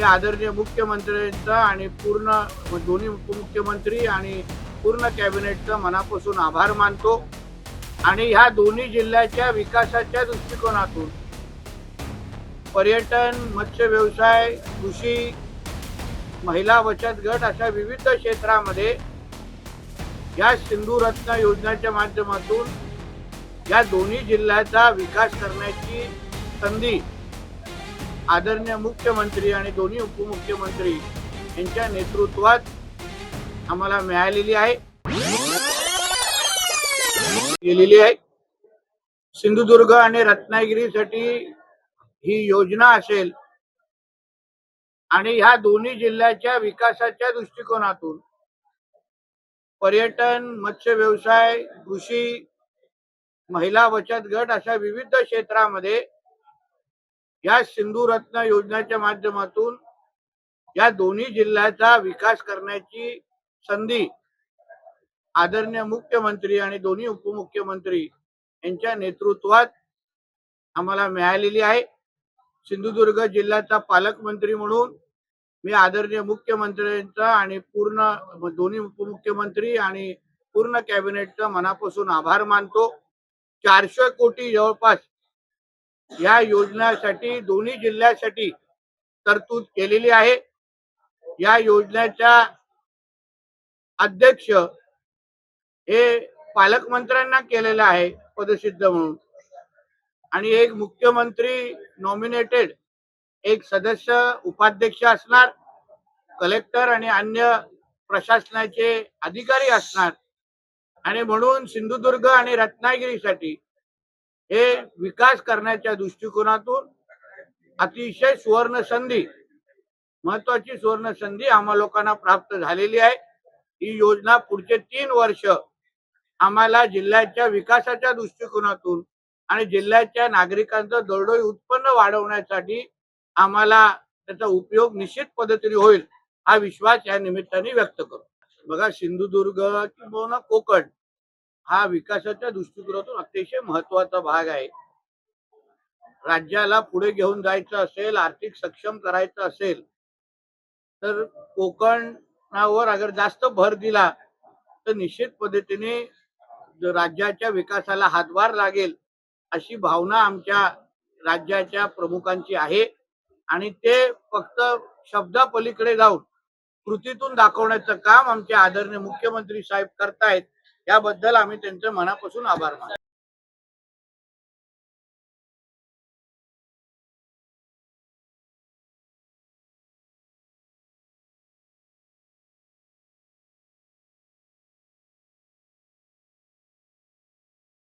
मी आदरणीय मुख्यमंत्र्यांचा आणि पूर्ण दोन्ही उपमुख्यमंत्री आणि पूर्ण कॅबिनेटचा मनापासून आभार मानतो आणि ह्या दोन्ही जिल्ह्याच्या विकासाच्या दृष्टिकोनातून पर्यटन, मत्स्य व्यवसाय, कृषी, महिला बचत गट अशा विविध क्षेत्रामध्ये या सिंधू रत्न योजनेच्या माध्यमातून या दोन्ही जिल्ह्याचा विकास करण्याची संधी आदरणीय मुख्यमंत्री आणि दोन्ही उपमुख्यमंत्री यांच्या नेतृत्वात आम्हाला मिळालेली आहे सिंधुदुर्ग आणि रत्नागिरीसाठी ही योजना असेल आणि ह्या दोन्ही जिल्ह्याच्या विकासाच्या दृष्टिकोनातून पर्यटन, मत्स्य व्यवसाय, कृषी, महिला बचत गट अशा विविध क्षेत्रामध्ये या सिंधू रत्न योजनेच्या माध्यमातून या दोन्ही जिल्ह्याचा विकास करण्याची संधी आदरणीय मुख्यमंत्री आणि दोन्ही उपमुख्यमंत्री यांच्या नेतृत्वात आम्हाला मिळालेली आहे. सिंधुदुर्ग जिल्ह्याचा पालकमंत्री म्हणून मी आदरणीय मुख्यमंत्र्यांचा आणि पूर्ण दोन्ही उपमुख्यमंत्री आणि पूर्ण कॅबिनेटचा मनापासून आभार मानतो. 400 कोटी जवळपास या योजनेसाठी दोन्ही जिल्ह्यासाठी तरतूद केलेली आहे. या योजनेच्या अध्यक्ष हे पालकमंत्र्यांना केलेलं आहे पदसिद्ध म्हणून आणि एक मुख्यमंत्री नॉमिनेटेड एक सदस्य उपाध्यक्ष असणार, कलेक्टर आणि अन्य प्रशासनाचे अधिकारी असणार आणि म्हणून सिंधुदुर्ग आणि रत्नागिरीसाठी हे विकास करण्याच्या दृष्टिकोनातून अतिशय सुवर्ण संधी, महत्वाची सुवर्ण संधी आम्हा लोकांना प्राप्त झालेली आहे. ही योजना पुढचे 3 वर्ष आम्हाला जिल्ह्याच्या विकासाच्या दृष्टिकोनातून आणि जिल्ह्याच्या नागरिकांचं दरडोई उत्पन्न वाढवण्यासाठी आम्हाला त्याचा उपयोग निश्चित पद्धतीने होईल हा विश्वास या निमित्ताने व्यक्त करतो. बघा, सिंधुदुर्ग किंवा कोकण हा विकासाच्या दृष्टिकोनातून अतिशय महत्वाचा भाग आहे. राज्याला पुढे घेऊन जायचं असेल, आर्थिक सक्षम करायचं असेल तर कोकणावर अगर जास्त भर दिला तर निश्चित पद्धतीने राज्याच्या विकासाला हातभार लागेल अशी भावना आमच्या राज्याच्या प्रमुखांची आहे आणि ते फक्त शब्दापलीकडे जाऊन कृतीतून दाखवण्याचं काम आमचे आदरणीय मुख्यमंत्री साहेब करतायत. याबद्दल आम्ही त्यांचे मनापासून आभार मानतो.